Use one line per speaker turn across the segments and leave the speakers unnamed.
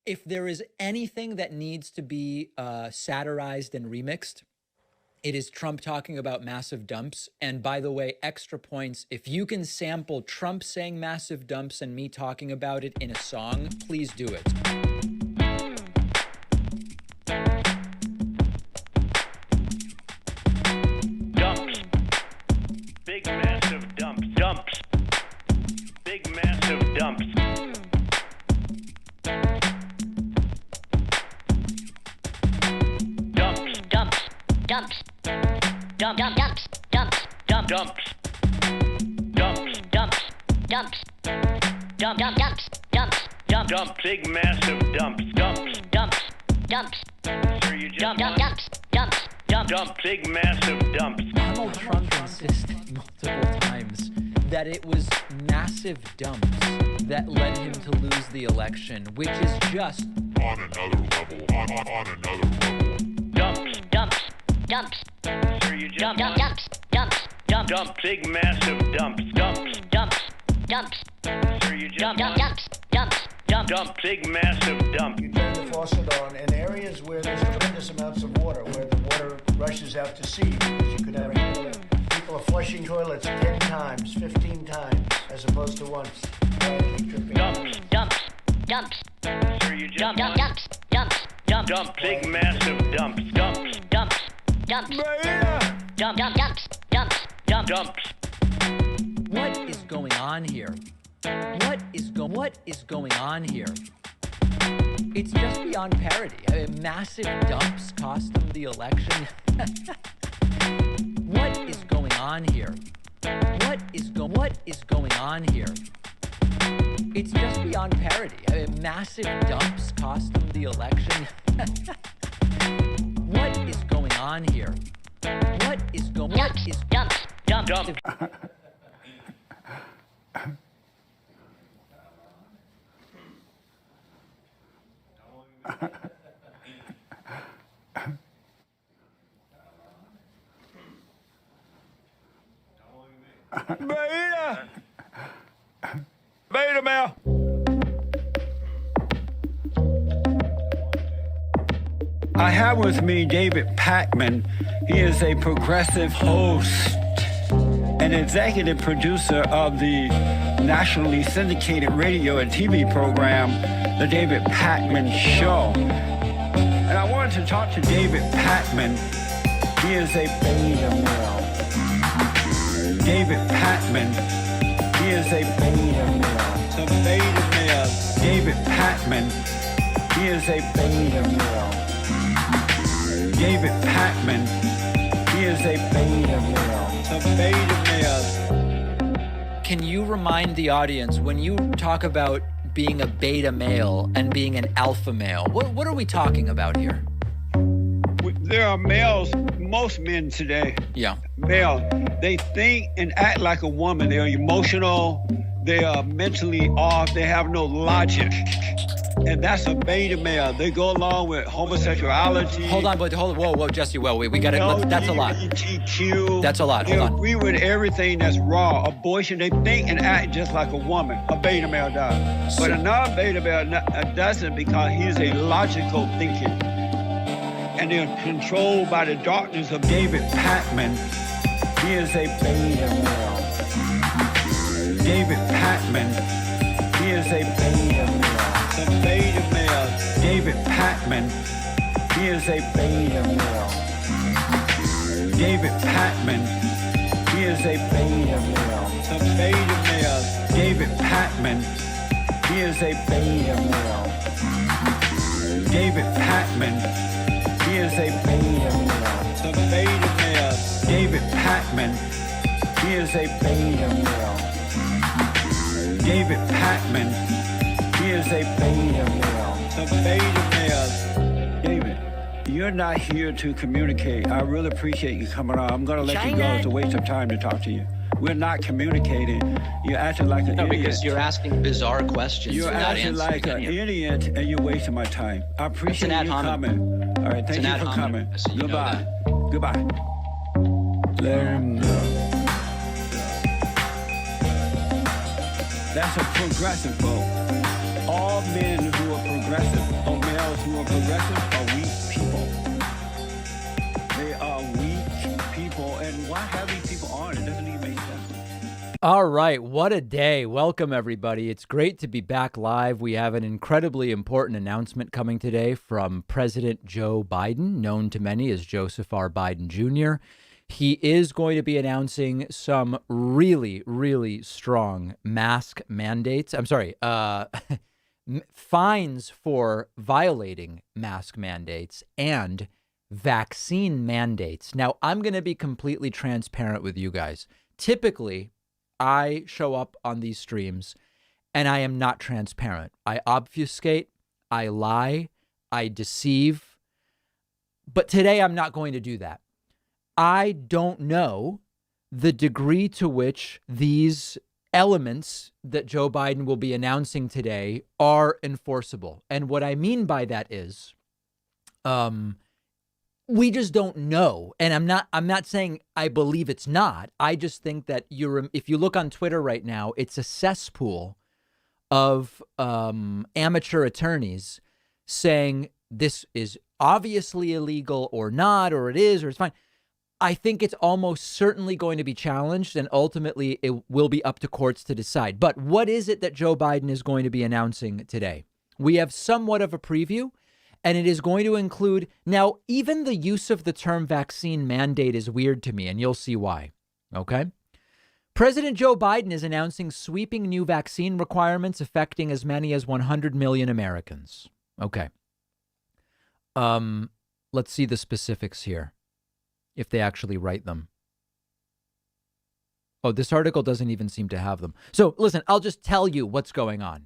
If there is anything that needs to be satirized and remixed, it is Trump talking about massive dumps. And by the way, extra points, if you can sample Trump saying massive dumps and me talking about it in a song, please do it.
Dumps. Big massive dumps. Dumps. Big massive dumps. Dumps.
Dumps. Dumps. Dump, dump, dumps. Dumps. Dump.
Dumps. Dumps.
Dumps. Dumps. Dump, dump, dumps. Dumps. Dump.
Dump. Big massive dumps. Dumps.
Dumps. Dumps.
Sir, you just
Dump,
won.
dump, dumps. Dumps. Dump.
Dump. Big massive dumps.
Donald Trump insisted multiple times that it was massive dumps that led him to lose the election, which is just
on another level, on another level.
Dumps.
Dumps. Dumps.
Sir, you just
Dump,
won.
dump, dumps. Dumps. Dump.
Dump. Big massive dumps. Dumps.
Dumps. Dumps.
Sir, you just
Dump,
won.
dump, dumps. Dumps. Dump.
Dump. Big massive dumps.
You turn the faucet on in areas where there's tremendous amounts of water, where the water rushes out to sea because you could never handle it. People are flushing toilets 10 times, 15 times, as opposed to once.
Dumps.
Dumps. Dumps.
Sir, you just
Dump,
won.
dump, dumps. Dumps. Dump.
Dump. Big massive dumps. Dumps.
Dumps. Dumps. Dump, dump, dumps. Dumps. Dump.
Dumps.
what is going on here? What is going on here? It's just beyond parody. I mean, massive dumps cost him the election. What is going on here? What is going on here? It's just beyond parody. I mean, massive dumps cost him the election. What is going on here? What is
Dumps. Dump.
Dump.
Beta male. I have with me David Pakman. He is a progressive host and executive producer of the nationally syndicated radio and TV program, The David Pakman Show. And I wanted to talk to David Pakman. He is a beta male. David Pakman. He is a beta male. The beta male. David Pakman. He is a beta male. David Pakman. He is a beta male. The beta male.
Can you remind the audience, when you talk about being a beta male and being an alpha male, what are we talking about here?
There are males, most men today,
Yeah.
male, they think and act like a woman. They're emotional, they are mentally off, they have no logic. And that's a beta male. They go along with homosexuality.
Hold on, whoa, Jesse, we got it. That's a lot.
LGBTQ.
That's a lot.
They
Hold on.
agree with everything that's raw. Abortion, they think and act just like a woman. A beta male does. But a non-beta male doesn't, because he's a logical thinking. And they're controlled by the darkness of David Pakman. He is a beta male. David Pakman. He is a beta male. The beta male. David Pakman. He is a beta male. David Pakman. He is a beta male. The beta male. David Pakman. He is a beta male. David Pakman. He is a beta male. The beta male. David Pakman. He is a beta male. David Pakman. He is a beta male. The beta male. David, you're not here to communicate. I really appreciate you coming on. I'm going to let you go. It's a waste of time to talk to you. We're not communicating. You're acting like an idiot.
Because you're asking bizarre questions.
You're
without
acting
answering
like an
any of them.
idiot, and you're wasting my time. I appreciate
ad
you
hominem.
coming. All right, thank
It's an
you
ad
for
hominem,
coming.
so you know
Goodbye. Goodbye. Let him know. That's a progressive vote. All men who are progressive progressive. Oh, males who are progressive are weak people. They are weak people. And why have these people on? It doesn't even make sense.
All right. What a day. Welcome, everybody. It's great to be back live. We have an incredibly important announcement coming today from President Joe Biden, known to many as Joseph R. Biden Jr. He is going to be announcing some really, really strong mask mandates. Fines for violating mask mandates and vaccine mandates. Now, I'm going to be completely transparent with you guys. Typically, I show up on these streams and I am not transparent. I obfuscate, I lie, I deceive. But today I'm not going to do that. I don't know the degree to which these elements that Joe Biden will be announcing today are enforceable. And what I mean by that is, we just don't know. And I'm not saying I believe it's not. I just think that if you look on Twitter right now, it's a cesspool of amateur attorneys saying this is obviously illegal or not, or it is, or it's fine. I think it's almost certainly going to be challenged, and ultimately it will be up to courts to decide. But what is it that Joe Biden is going to be announcing today? We have somewhat of a preview, and it is going to include, now, even the use of the term vaccine mandate is weird to me, and you'll see why. Okay? President Joe Biden is announcing sweeping new vaccine requirements affecting as many as 100 million Americans. Okay. Let's see the specifics here, if they actually write them. Oh, this article doesn't even seem to have them. So listen, I'll just tell you what's going on.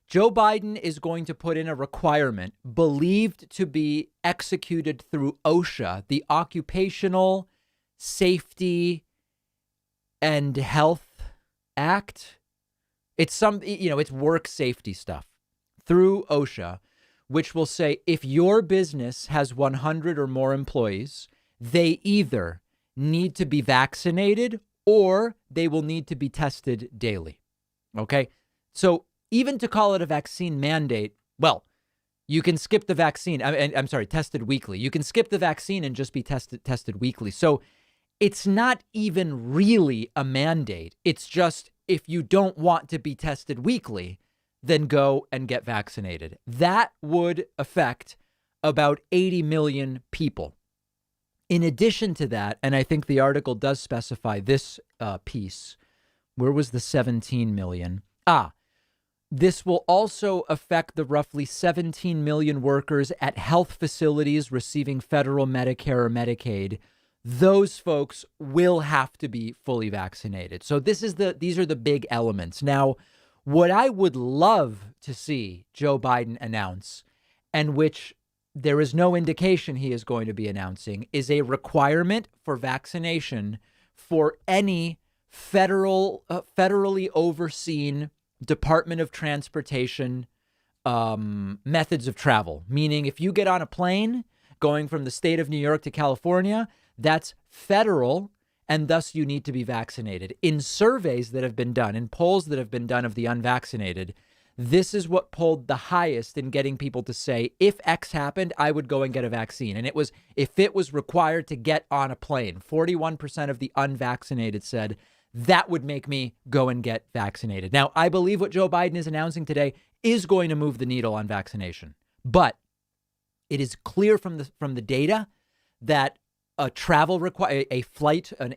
Joe Biden is going to put in a requirement believed to be executed through OSHA, the Occupational Safety and Health Act. It's it's work safety stuff through OSHA, which will say if your business has 100 or more employees, they either need to be vaccinated or they will need to be tested daily. Okay. So even to call it a vaccine mandate, well, you can skip the vaccine. I'm sorry, tested weekly. You can skip the vaccine and just be tested weekly. So it's not even really a mandate. It's just if you don't want to be tested weekly, then go and get vaccinated. That would affect about 80 million people. In addition to that, and I think the article does specify this piece, where was the 17 million? This will also affect the roughly 17 million workers at health facilities receiving federal Medicare or Medicaid. Those folks will have to be fully vaccinated. So these are the big elements. Now, what I would love to see Joe Biden announce, and which there is no indication he is going to be announcing, is a requirement for vaccination for any federally overseen Department of Transportation methods of travel. Meaning if you get on a plane going from the state of New York to California, that's federal, and thus you need to be vaccinated. In surveys that have been done, in polls that have been done of the unvaccinated, this is what polled the highest in getting people to say, if X happened, I would go and get a vaccine. And it was, if it was required to get on a plane, 41% of the unvaccinated said that would make me go and get vaccinated. Now, I believe what Joe Biden is announcing today is going to move the needle on vaccination. But it is clear from the data that an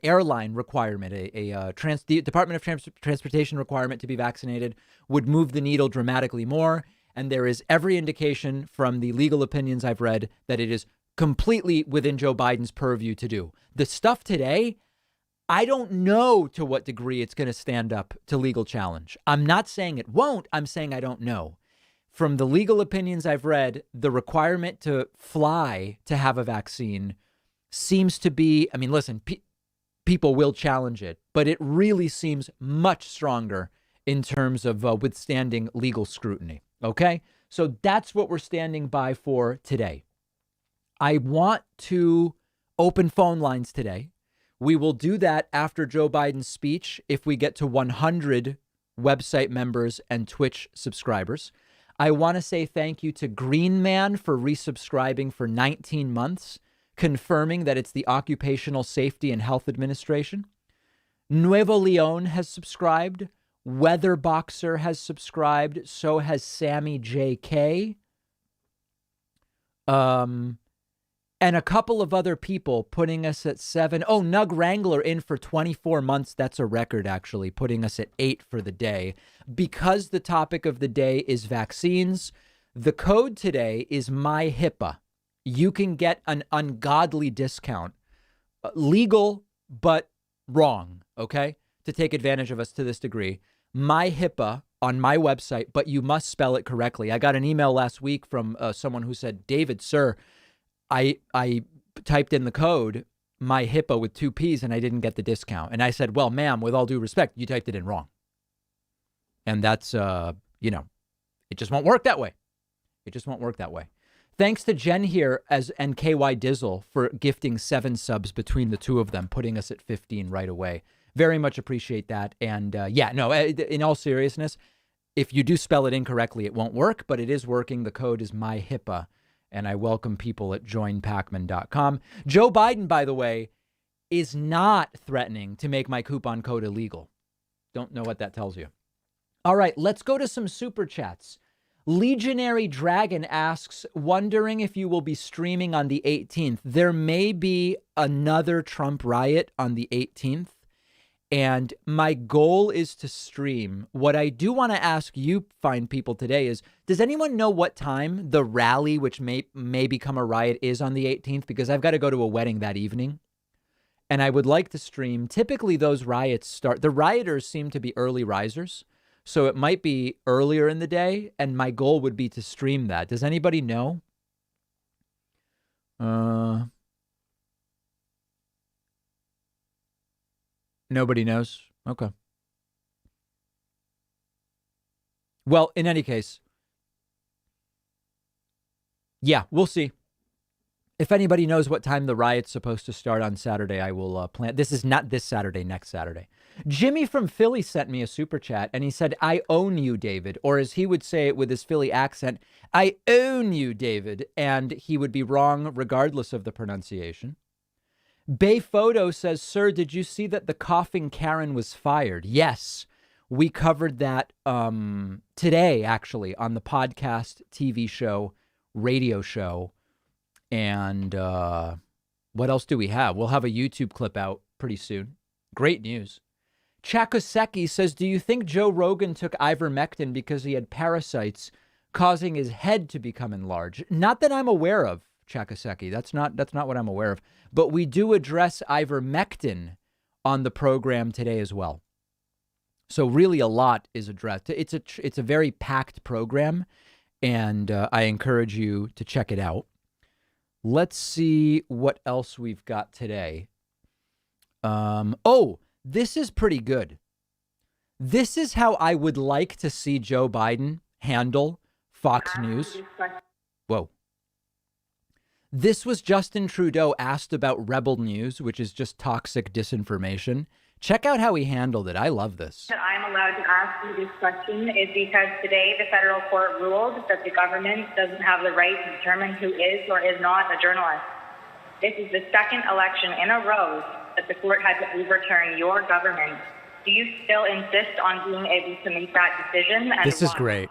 airline requirement, the Department of Transportation requirement to be vaccinated would move the needle dramatically more. And there is every indication from the legal opinions I've read that it is completely within Joe Biden's purview to do. The stuff today, I don't know to what degree it's going to stand up to legal challenge. I'm not saying it won't. I'm saying I don't know. From the legal opinions I've read, the requirement to fly to have a vaccine seems to be, I mean, listen, people will challenge it, but it really seems much stronger in terms of withstanding legal scrutiny. Okay, so that's what we're standing by for today. I want to open phone lines today. We will do that after Joe Biden's speech if we get to 100 website members and Twitch subscribers. I want to say thank you to Green Man for resubscribing for 19 months, confirming that it's the Occupational Safety and Health Administration. Nuevo Leon has subscribed. Weather Boxer has subscribed. So has Sammy JK. And a couple of other people putting us at 7. Oh, Nug Wrangler in for 24 months. That's a record, actually, putting us at 8 for the day. Because the topic of the day is vaccines, the code today is MyHIPAA. You can get an ungodly discount. Legal, but wrong, okay? To take advantage of us to this degree. MyHIPAA on my website, but you must spell it correctly. I got an email last week from someone who said, David, sir, I typed in the code, MyHIPAA with 2 P's, and I didn't get the discount. And I said, well, ma'am, with all due respect, you typed it in wrong. And that's, it just won't work that way. It just won't work that way. Thanks to Jen here and KY Dizzle for gifting 7 subs between the two of them, putting us at 15 right away. Very much appreciate that. And in all seriousness, if you do spell it incorrectly, it won't work, but it is working. The code is MyHIPAA. And I welcome people at joinpacman.com. Joe Biden, by the way, is not threatening to make my coupon code illegal. Don't know what that tells you. All right, let's go to some super chats. Legionary Dragon asks, wondering if you will be streaming on the 18th. There may be another Trump riot on the 18th. And my goal is to stream. What I do want to ask you fine people today is, does anyone know what time the rally, which may become a riot, is on the 18th? Because I've got to go to a wedding that evening. And I would like to stream. Typically, those riots start. The rioters seem to be early risers. So it might be earlier in the day. And my goal would be to stream that. Does anybody know? Nobody knows? Okay. Well, in any case, yeah, we'll see. If anybody knows what time the riot's supposed to start on Saturday, I will plan. This is not this Saturday, next Saturday. Jimmy from Philly sent me a super chat, and he said, I own you, David. Or as he would say it with his Philly accent, I own you, David. And he would be wrong regardless of the pronunciation. Bay Photo says, sir, did you see that the coughing Karen was fired? Yes, we covered that today, actually, on the podcast, TV show, radio show. And what else do we have? We'll have a YouTube clip out pretty soon. Great news. Chakoseki says, do you think Joe Rogan took ivermectin because he had parasites causing his head to become enlarged? Not that I'm aware of. Chakoseki. That's not what I'm aware of. But we do address ivermectin on the program today as well. So really a lot is addressed. It's a very packed program, and I encourage you to check it out. Let's see what else we've got today. This is pretty good. This is how I would like to see Joe Biden handle Fox News. Whoa. This was Justin Trudeau asked about Rebel News, which is just toxic disinformation. Check out how he handled it. I love this.
That I'm allowed to ask you this question is because today the federal court ruled that the government doesn't have the right to determine who is or is not a journalist. This is the second election in a row that the court had to overturn your government. Do you still insist on being able to make that decision? And
this is great.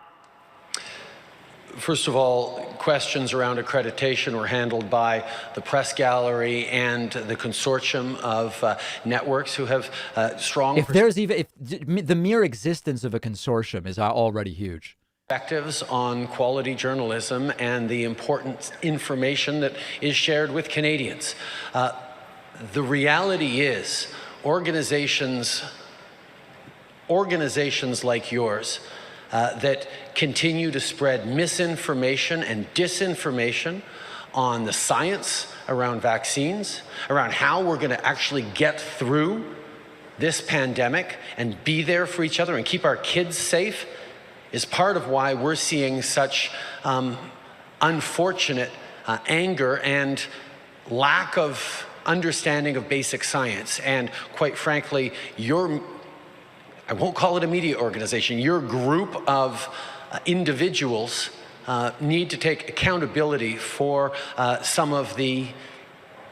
First of all, questions around accreditation were handled by the press gallery and the consortium of networks who have strong.
If the mere existence of a consortium is already huge.
Perspectives on quality journalism and the important information that is shared with Canadians. The reality is, organizations like yours that continue to spread misinformation and disinformation on the science around vaccines, around how we're going to actually get through this pandemic and be there for each other and keep our kids safe, is part of why we're seeing such unfortunate anger and lack of understanding of basic science. And quite frankly, I won't call it a media organization, your group of individuals need to take accountability for some of the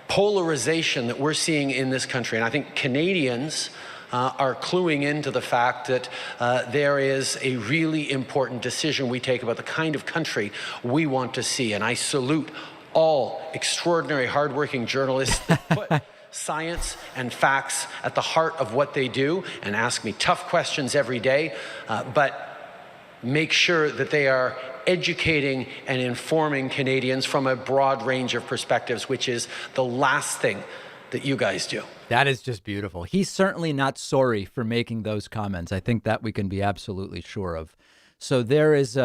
polarization that we're seeing in this country. And I think Canadians are cluing into the fact that there is a really important decision we take about the kind of country we want to see. And I salute all extraordinary, hardworking journalists that put science and facts at the heart of what they do and ask me tough questions every day, but make sure that they are educating and informing Canadians from a broad range of perspectives, which is the last thing that you guys do.
That is just beautiful. He's certainly not sorry for making those comments. I think that we can be absolutely sure of. So there is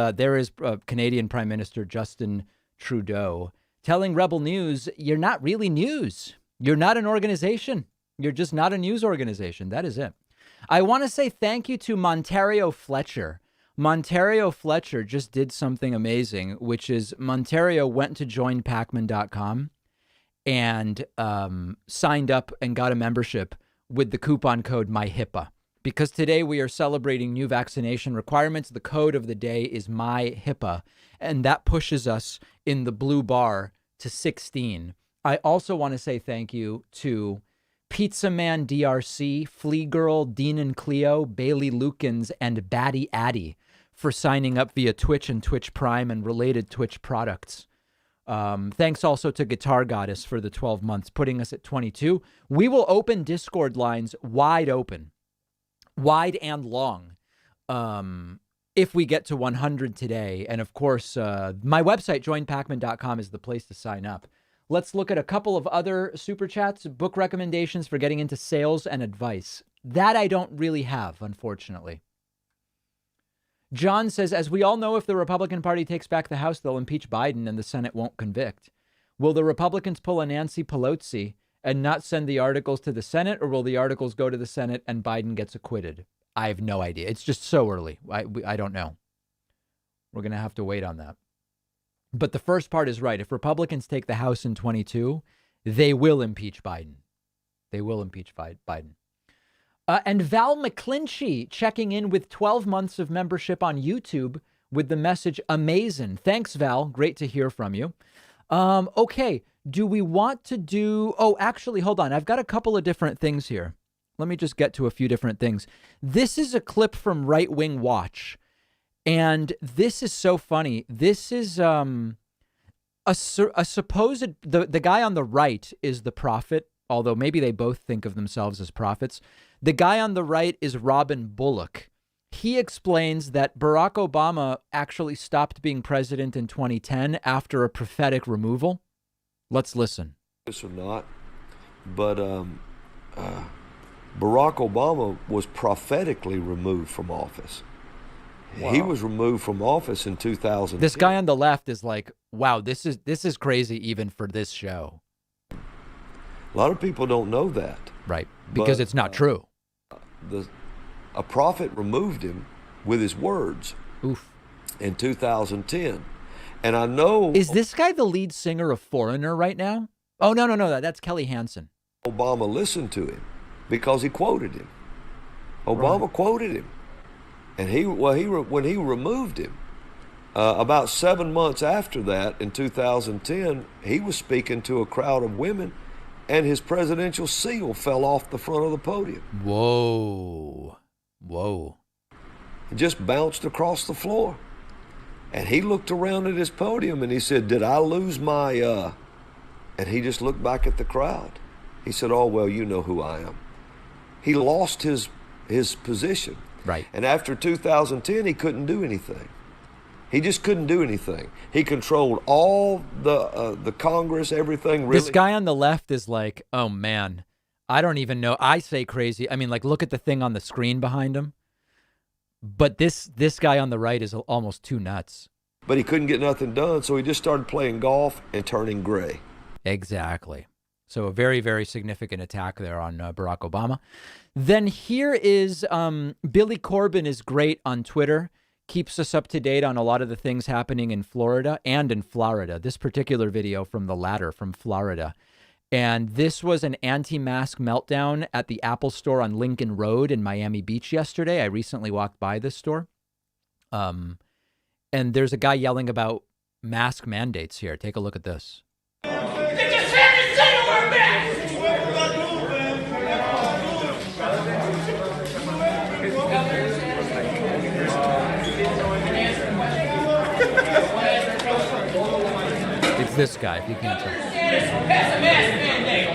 Canadian Prime Minister Justin Trudeau telling Rebel News, you're not really news. You're not an organization. You're just not a news organization. That is it. I want to say thank you to Montario Fletcher. Montario Fletcher just did something amazing, which is Montario went to joinpacman.com and signed up and got a membership with the coupon code MyHIPAA. Because today we are celebrating new vaccination requirements. The code of the day is MyHIPAA, and that pushes us in the blue bar to 16. I also want to say thank you to Pizza Man DRC, Flea Girl, Dean and Cleo, Bailey Lukens, and Batty Addy for signing up via Twitch and Twitch Prime and related Twitch products. Thanks also to Guitar Goddess for the 12 months, putting us at 22. We will open Discord lines wide open, wide and long, if we get to 100 today. And of course, my website, joinpacman.com, is the place to sign up. Let's look at a couple of other super chats. Book recommendations for getting into sales and advice. That I don't really have, unfortunately. John says, as we all know, if the Republican Party takes back the House, they'll impeach Biden and the Senate won't convict. Will the Republicans pull a Nancy Pelosi and not send the articles to the Senate, or will the articles go to the Senate and Biden gets acquitted? I have no idea. It's just so early. I don't know. We're going to have to wait on that. But the first part is right. If Republicans take the House in 22, they will impeach Biden. They will impeach Biden. And Val McClinchy checking in with 12 months of membership on YouTube with the message amazing. Thanks, Val. Great to hear from you. Okay. Do we want to do... Oh, actually, hold on. I've got a couple of different things here. Let me just get to a few different things. This is a clip from Right Wing Watch. And this is so funny. This is a supposed... The guy on the right is the prophet, although maybe they both think of themselves as prophets. The guy on the right is Robin Bullock. He explains that Barack Obama actually stopped being president in 2010 after a prophetic removal. Let's listen.
Or not, but Barack Obama was prophetically removed from office. Wow. He was removed from office in 2000.
This guy on the left is like, wow, this is crazy even for this show.
A lot of people don't know that.
Right, because it's not true.
A prophet removed him with his words.
Oof.
In 2010. And I know...
Is this guy the lead singer of Foreigner right now? Oh, no. That's Kelly Hansen.
Obama listened to him because he quoted him. Obama quoted him. And when he removed him, about 7 months after that, in 2010, he was speaking to a crowd of women, and his presidential seal fell off the front of the podium.
Whoa.
It just bounced across the floor. And he looked around at his podium and he said, did I lose my... And he just looked back at the crowd. He said, oh, well, you know who I am. He lost his position.
Right.
And after 2010, he couldn't do anything. He just couldn't do anything. He controlled all the Congress, everything. Really.
This guy on the left is like, oh, man, I don't even know. I say crazy. I mean, like, look at the thing on the screen behind him. But this guy on the right is almost too nuts.
But he couldn't get nothing done, so he just started playing golf and turning gray.
Exactly. So a very, very significant attack there on Barack Obama. Then here is Billy Corbin is great on Twitter. Keeps us up to date on a lot of the things happening in Florida and in Florida. This particular video from the latter, from Florida. And this was an anti-mask meltdown at the Apple store on Lincoln Road in Miami Beach yesterday. I recently walked by this store. And there's a guy yelling about mask mandates here. Take a look at this.
They just had to say the word mask!
It's this guy, if you can't tell.
Pass a mask mandate.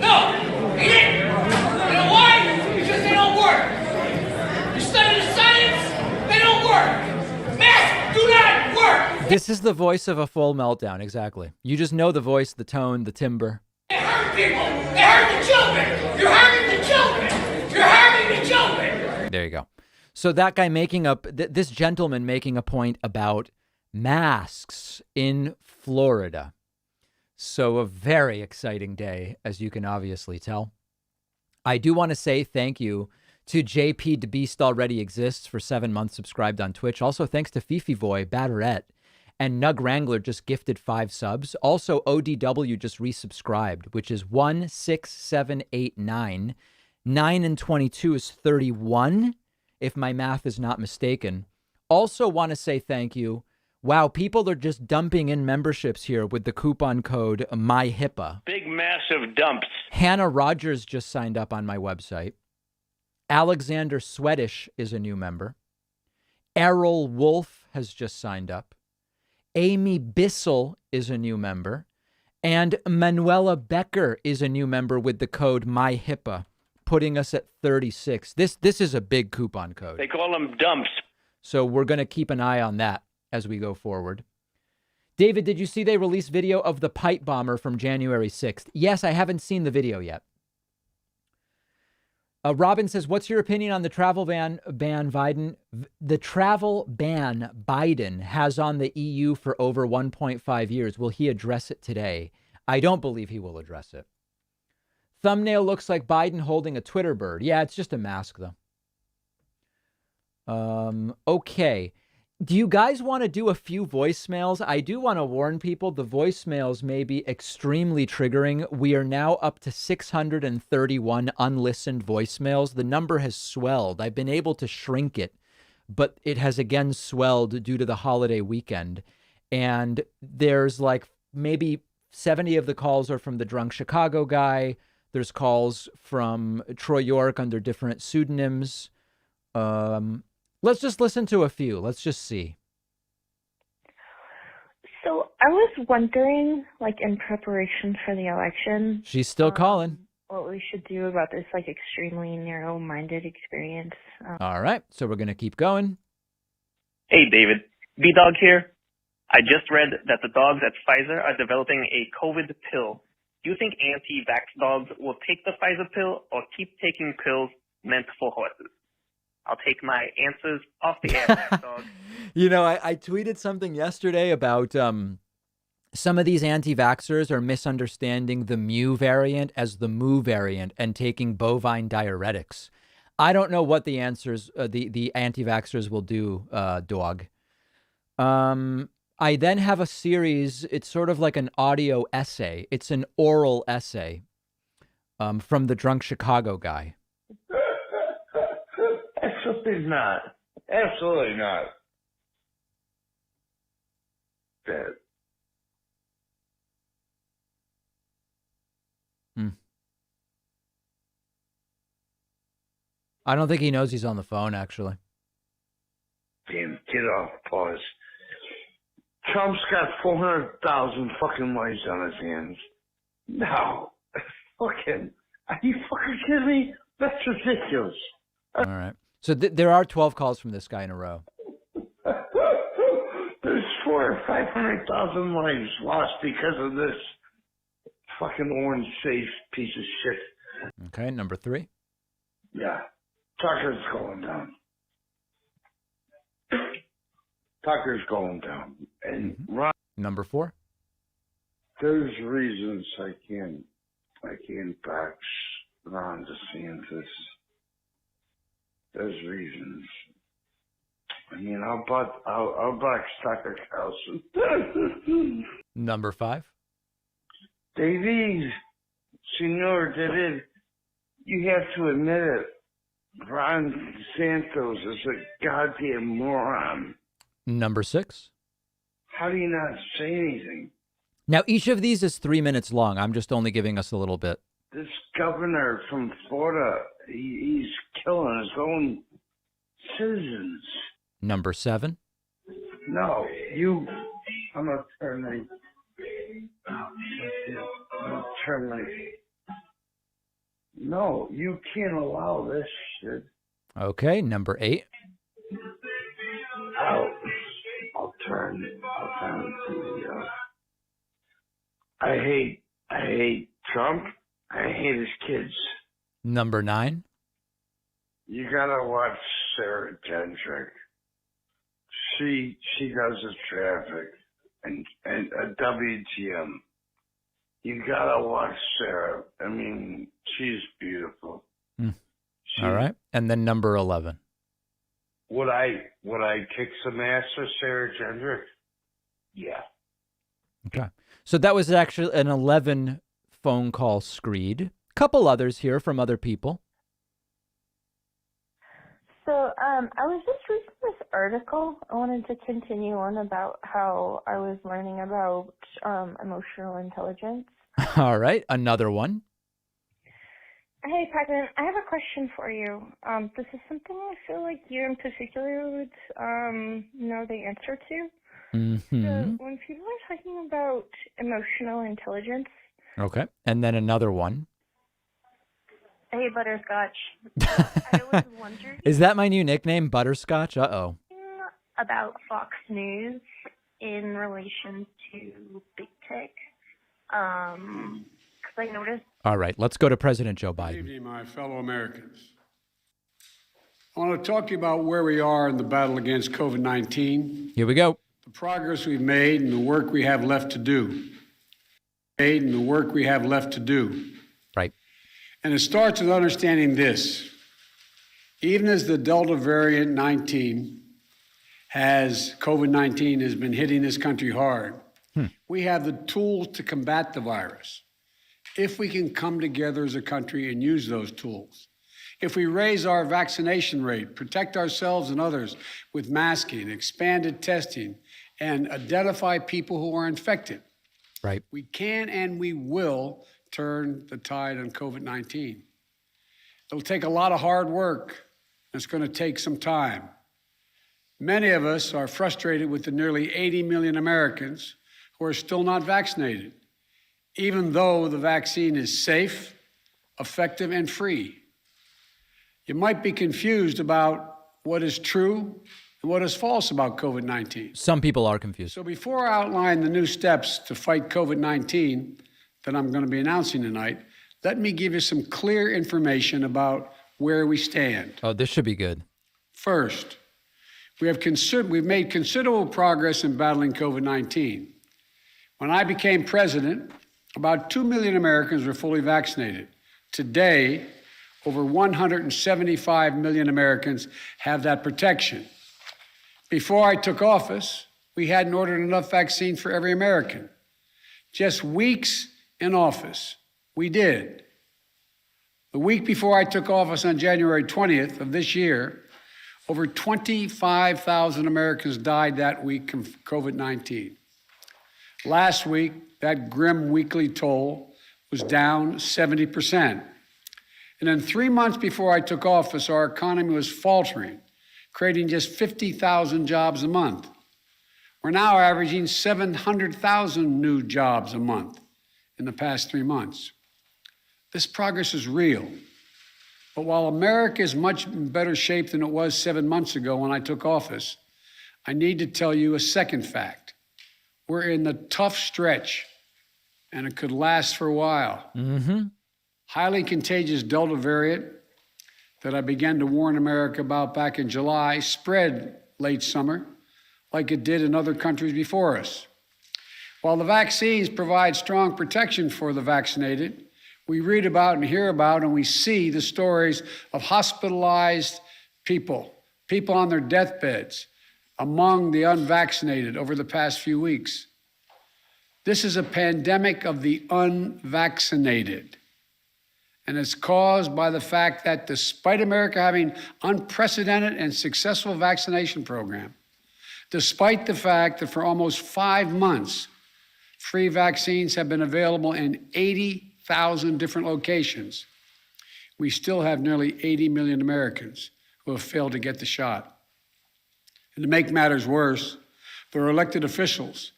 No, he didn't. You know why? Because they don't work. You study the science, they don't work. Masks do not work.
This is the voice of a full meltdown, exactly. You just know the voice, the tone, the timbre.
They hurt people. They hurt the children. You're hurting the children. You're hurting the children.
There you go. So that guy making up, this gentleman making a point about masks in Florida. So a very exciting day, as you can obviously tell. I do want to say thank you to JP DeBeast Already Exists for 7 months subscribed on Twitch. Also, thanks to Fifi Voy, Batterette, and Nug Wrangler just gifted 5 subs. Also, ODW just resubscribed, which is 1, 6, 7, 8, 9. 9 and 22 is 31, if my math is not mistaken. Also want to say thank you. Wow, people are just dumping in memberships here with the coupon code MyHIPAA.
Big massive dumps.
Hannah Rogers just signed up on my website. Alexander Swedish is a new member. Errol Wolf has just signed up. Amy Bissell is a new member. And Manuela Becker is a new member with the code MyHIPAA, putting us at 36. This is a big coupon code.
They call them dumps.
So we're going to keep an eye on that as we go forward. David, did you see they released video of the pipe bomber from January 6th? Yes, I haven't seen the video yet. Robin says, what's your opinion on the travel ban Biden? The travel ban Biden has on the EU for over 1.5 years. Will he address it today? I don't believe he will address it. Thumbnail looks like Biden holding a Twitter bird. Yeah, it's just a mask, though. Okay. Do you guys want to do a few voicemails? I do want to warn people the voicemails may be extremely triggering. We are now up to 631 unlistened voicemails. The number has swelled. I've been able to shrink it, but it has again swelled due to the holiday weekend. And there's like maybe 70 of the calls are from the drunk Chicago guy. There's calls from Troy York under different pseudonyms. Let's just listen to a few. Let's just see.
So I was wondering, like, in preparation for the election.
She's still calling.
What we should do about this, like, extremely narrow-minded experience.
All right. So we're going to keep going.
Hey, David. B-Dog here. I just read that the dogs at Pfizer are developing a COVID pill. Do you think anti-vax dogs will take the Pfizer pill or keep taking pills meant for horses? I'll take my answers off the air, dog.
You know, I tweeted something yesterday about some of these anti-vaxxers are misunderstanding the mu variant as the mu variant and taking bovine diuretics. I don't know what the answers, the anti-vaxxers will do, dog. I then have a series. It's sort of like an audio essay. It's an oral essay from the drunk Chicago guy.
Absolutely not. Absolutely not. Dead.
I don't think he knows he's on the phone, actually.
Damn, get off, pause. Trump's got 400,000 fucking lives on his hands. No. Fucking, are you fucking kidding me? That's ridiculous.
All right. So there are 12 calls from this guy in a row.
There's 400,000 or 500,000 lives lost because of this fucking orange safe piece of shit.
Okay, number 3.
Yeah. Tucker's going down. Tucker's going down. And Ron,
number 4.
There's reasons I can't back Ron DeSantis. There's reasons. I mean, I'll back Tucker Carlson.
Number 5.
David, Senor David, you have to admit it. Ron DeSantis is a goddamn moron.
Number 6.
How do you not say anything?
Now, each of these is 3 minutes long. I'm just only giving us a little bit.
This governor from Florida, he's killing his own citizens.
Number 7.
No, I'm going to turn my... No, you can't allow this shit.
Okay, number 8.
I'll turn to the... I hate Trump. I hate his kids.
Number 9.
You gotta watch Sarah Jendrick. She does the traffic and WTM. You gotta watch Sarah. I mean, she's beautiful.
All right. And then number 11.
Would I kick some ass for Sarah Jendrick? Yeah.
Okay. So that was actually an 11 phone call screed. Couple others here from other people.
So I was just reading this article. I wanted to continue on about how I was learning about emotional intelligence.
All right. Another one.
Hey, Pac-Man, I have a question for you. This is something I feel like you in particular would know the answer to.
Mm-hmm.
So when people are talking about emotional intelligence...
Okay. And then another one.
Hey, Butterscotch. I was wondering...
Is that my new nickname, Butterscotch? Uh-oh.
...about Fox News in relation to big tech. Because I noticed...
All right. Let's go to President Joe Biden.
Good evening, my fellow Americans. I want to talk to you about where we are in the battle against COVID-19.
Here we go.
The progress we've made and the work we have left to do.
Right.
And it starts with understanding this. Even as the Delta variant COVID-19 has been hitting this country hard, we have the tools to combat the virus. If we can come together as a country and use those tools. If we raise our vaccination rate, protect ourselves and others with masking, expanded testing, and identify people who are infected.
Right.
We can and we will turn the tide on COVID-19. It'll take a lot of hard work. It's going to take some time. Many of us are frustrated with the nearly 80 million Americans who are still not vaccinated, even though the vaccine is safe, effective, and free. You might be confused about what is true and what is false about COVID-19.
Some people are confused.
So before I outline the new steps to fight COVID-19 that I'm going to be announcing tonight, let me give you some clear information about where we stand.
Oh, this should be good.
First, we've made considerable progress in battling COVID-19. When I became president, about 2 million Americans were fully vaccinated. Today, over 175 million Americans have that protection. Before I took office, we hadn't ordered enough vaccine for every American. Just weeks in office, we did. The week before I took office on January 20th of this year, over 25,000 Americans died that week from COVID-19. Last week, that grim weekly toll was down 70%. And then 3 months before I took office, our economy was faltering, creating just 50,000 jobs a month. We're now averaging 700,000 new jobs a month in the past 3 months. This progress is real. But while America is much in better shape than it was 7 months ago when I took office, I need to tell you a second fact. We're in the tough stretch, and it could last for a while.
Mm-hmm.
Highly contagious Delta variant that I began to warn America about back in July spread late summer like it did in other countries before us. While the vaccines provide strong protection for the vaccinated, we read about and hear about and we see the stories of hospitalized people on their deathbeds among the unvaccinated over the past few weeks. This is a pandemic of the unvaccinated. And it's caused by the fact that despite America having unprecedented and successful vaccination program, despite the fact that for almost 5 months, free vaccines have been available in 80,000 different locations. We still have nearly 80 million Americans who have failed to get the shot. And to make matters worse, there are elected officials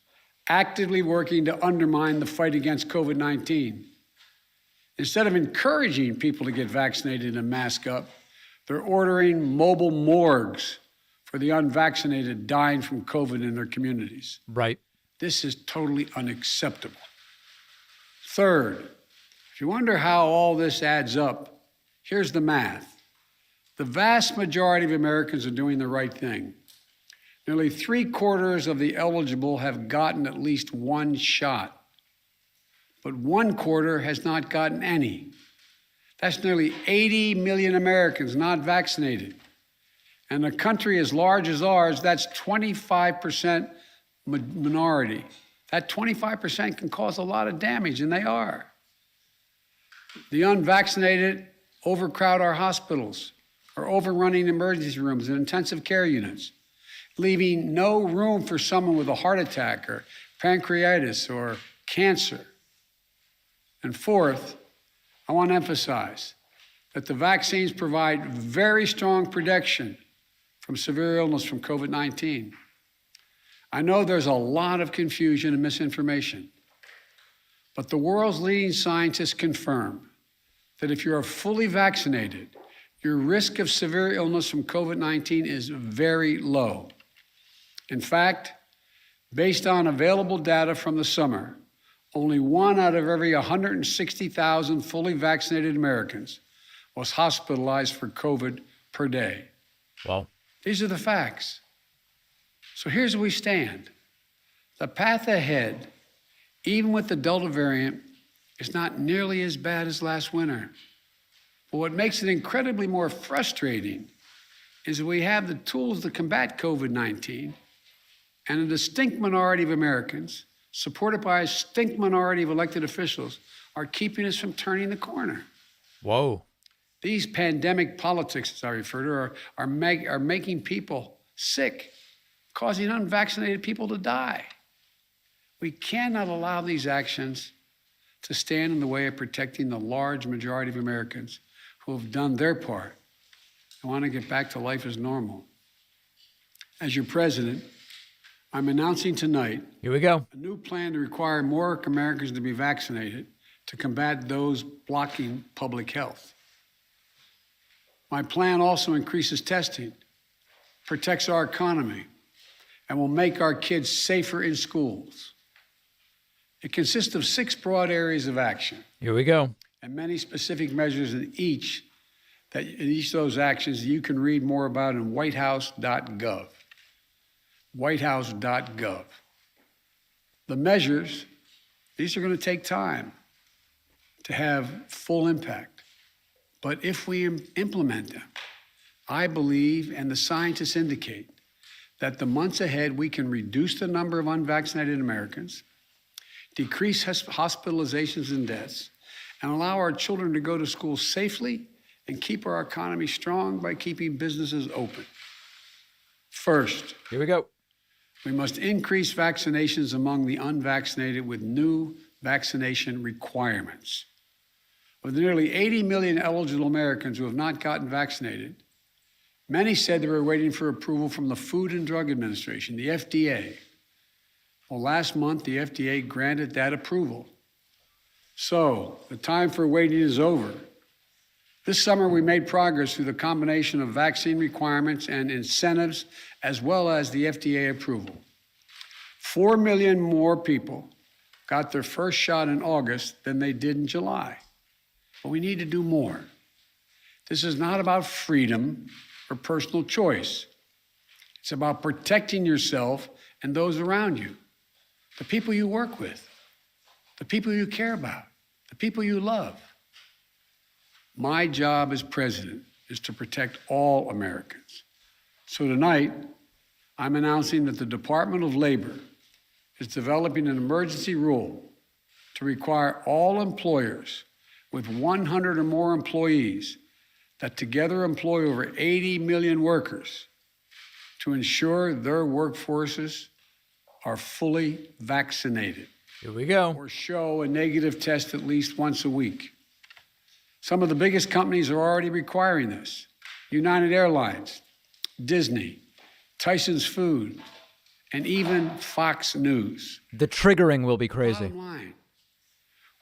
actively working to undermine the fight against COVID-19. Instead of encouraging people to get vaccinated and mask up, they're ordering mobile morgues for the unvaccinated dying from COVID in their communities.
Right.
This is totally unacceptable. Third, if you wonder how all this adds up, here's the math. The vast majority of Americans are doing the right thing. Nearly 3/4 of the eligible have gotten at least one shot, but 1/4 has not gotten any. That's nearly 80 million Americans not vaccinated. And a country as large as ours, that's 25% minority. That 25% can cause a lot of damage, and they are. The unvaccinated overcrowd our hospitals, are overrunning emergency rooms and intensive care units, leaving no room for someone with a heart attack or pancreatitis or cancer. And fourth, I want to emphasize that the vaccines provide very strong protection from severe illness from COVID-19. I know there's a lot of confusion and misinformation, but the world's leading scientists confirm that if you are fully vaccinated, your risk of severe illness from COVID-19 is very low. In fact, based on available data from the summer, only 1 out of every 160,000 fully vaccinated Americans was hospitalized for COVID per day.
Wow.
These are the facts. So here's where we stand. The path ahead, even with the Delta variant, is not nearly as bad as last winter. But what makes it incredibly more frustrating is that we have the tools to combat COVID-19, and a distinct minority of Americans, supported by a distinct minority of elected officials, are keeping us from turning the corner.
Whoa.
These pandemic politics, as I refer to, are making people sick, causing unvaccinated people to die. We cannot allow these actions to stand in the way of protecting the large majority of Americans who have done their part and want to get back to life as normal. As your president, I'm announcing tonight
Here we go.
a new plan to require more Americans to be vaccinated to combat those blocking public health. My plan also increases testing, protects our economy, and will make our kids safer in schools. It consists of 6 broad areas of action.
Here we go.
And many specific measures in each of those actions that you can read more about in whitehouse.gov. Whitehouse.gov. The measures, these are going to take time to have full impact. But if we implement them, I believe, and the scientists indicate, that the months ahead we can reduce the number of unvaccinated Americans, decrease hospitalizations and deaths, and allow our children to go to school safely and keep our economy strong by keeping businesses open. First,
here we go.
We must increase vaccinations among the unvaccinated with new vaccination requirements. With nearly 80 million eligible Americans who have not gotten vaccinated, many said they were waiting for approval from the Food and Drug Administration, the FDA. Well, last month, the FDA granted that approval. So, the time for waiting is over. This summer, we made progress through the combination of vaccine requirements and incentives, as well as the FDA approval. 4 million more people got their first shot in August than they did in July. But we need to do more. This is not about freedom or personal choice. It's about protecting yourself and those around you, the people you work with, the people you care about, the people you love. My job as president is to protect all Americans. So tonight, I'm announcing that the Department of Labor is developing an emergency rule to require all employers with 100 or more employees that together employ over 80 million workers to ensure their workforces are fully vaccinated.
Here we go.
Or show a negative test at least once a week. Some of the biggest companies are already requiring this. United Airlines, Disney, Tyson's Food, and even Fox News.
The triggering will be crazy.
Bottom line,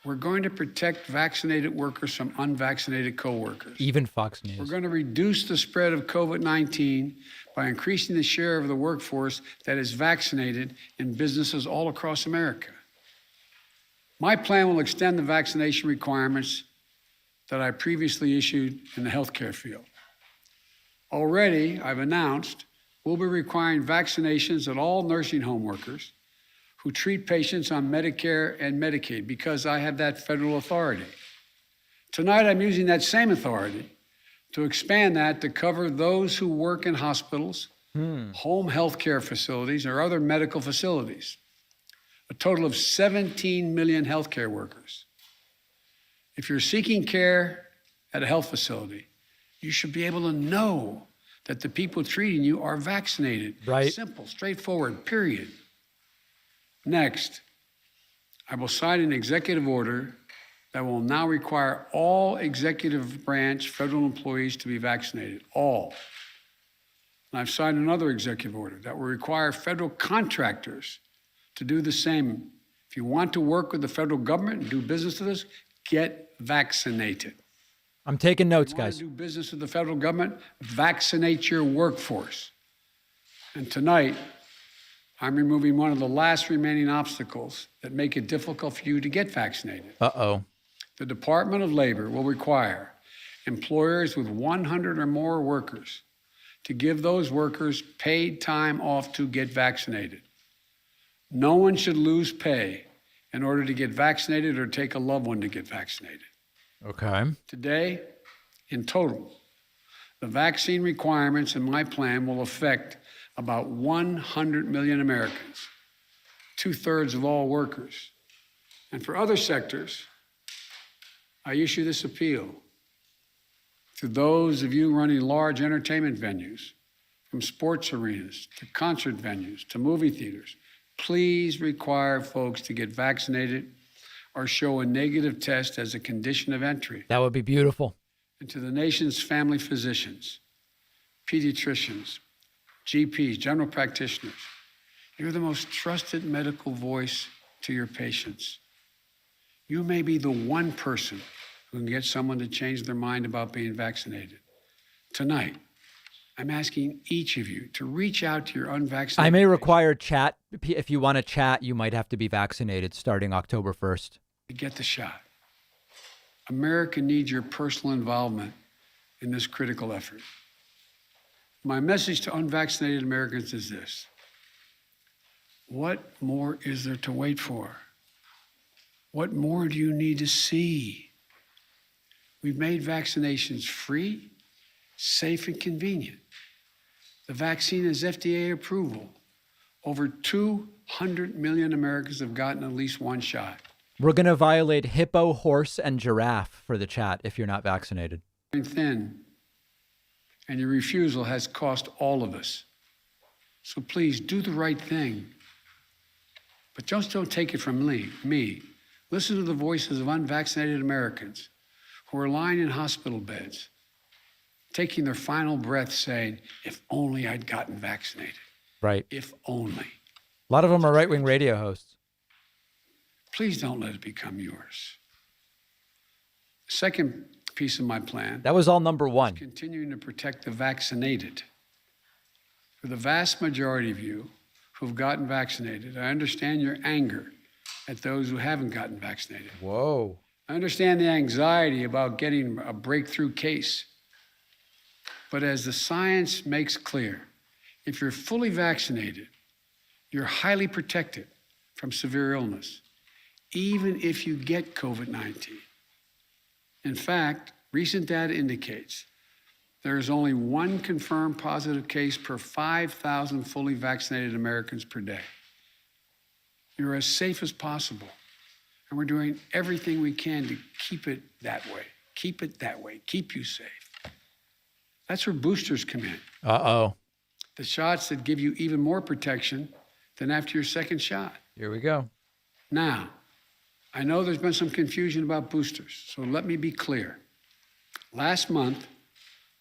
we're going to protect vaccinated workers from unvaccinated coworkers.
Even Fox News.
We're going to reduce the spread of COVID-19 by increasing the share of the workforce that is vaccinated in businesses all across America. My plan will extend the vaccination requirements that I previously issued in the healthcare field. Already, I've announced we'll be requiring vaccinations of all nursing home workers who treat patients on Medicare and Medicaid because I have that federal authority. Tonight, I'm using that same authority to expand that to cover those who work in hospitals, home health care facilities, or other medical facilities. A total of 17 million healthcare workers. If you're seeking care at a health facility, you should be able to know that the people treating you are vaccinated.
Right.
Simple, straightforward, period. Next, I will sign an executive order that will now require all executive branch federal employees to be vaccinated, all. And I've signed another executive order that will require federal contractors to do the same. If you want to work with the federal government and do business with us, get vaccinated.
I'm taking notes,
If you want
guys.
to do business with the federal government, vaccinate your workforce. And tonight, I'm removing one of the last remaining obstacles that make it difficult for you to get vaccinated.
Uh-oh.
The Department of Labor will require employers with 100 or more workers to give those workers paid time off to get vaccinated. No one should lose pay in order to get vaccinated or take a loved one to get vaccinated.
Okay.
Today, in total, the vaccine requirements in my plan will affect about 100 million Americans, 2/3 of all workers. And for other sectors, I issue this appeal to those of you running large entertainment venues, from sports arenas to concert venues to movie theaters. Please require folks to get vaccinated or show a negative test as a condition of entry.
That would be beautiful.
And to the nation's family physicians, pediatricians, GPs, general practitioners, you're the most trusted medical voice to your patients. You may be the one person who can get someone to change their mind about being vaccinated. Tonight, I'm asking each of you to reach out to your unvaccinated.
I may require chat. If you want to chat, you might have to be vaccinated starting October 1st.
Get the shot. America needs your personal involvement in this critical effort. My message to unvaccinated Americans is this: what more is there to wait for? What more do you need to see? We've made vaccinations free, safe, and convenient. The vaccine has FDA approval. Over 200 million Americans have gotten at least one shot.
We're going to violate hippo, horse, and giraffe for the chat if you're not vaccinated.
Thin, and your refusal has cost all of us. So please do the right thing. But just don't take it from me. Listen to the voices of unvaccinated Americans who are lying in hospital beds, taking their final breath saying, if only I'd gotten vaccinated.
Right.
If only.
A lot of them are right-wing radio hosts.
Please don't let it become yours. Second piece of my plan.
That was all number one.
Continuing to protect the vaccinated. For the vast majority of you who've gotten vaccinated, I understand your anger at those who haven't gotten vaccinated.
Whoa.
I understand the anxiety about getting a breakthrough case. But as the science makes clear, if you're fully vaccinated, you're highly protected from severe illness, even if you get COVID-19. In fact, recent data indicates there is only one confirmed positive case per 5,000 fully vaccinated Americans per day. You're as safe as possible, and we're doing everything we can to keep it that way. Keep it that way. Keep you safe. That's where boosters come in.
Uh-oh.
the shots that give you even more protection than after your second shot.
Here we go.
Now, I know there's been some confusion about boosters, so let me be clear. Last month,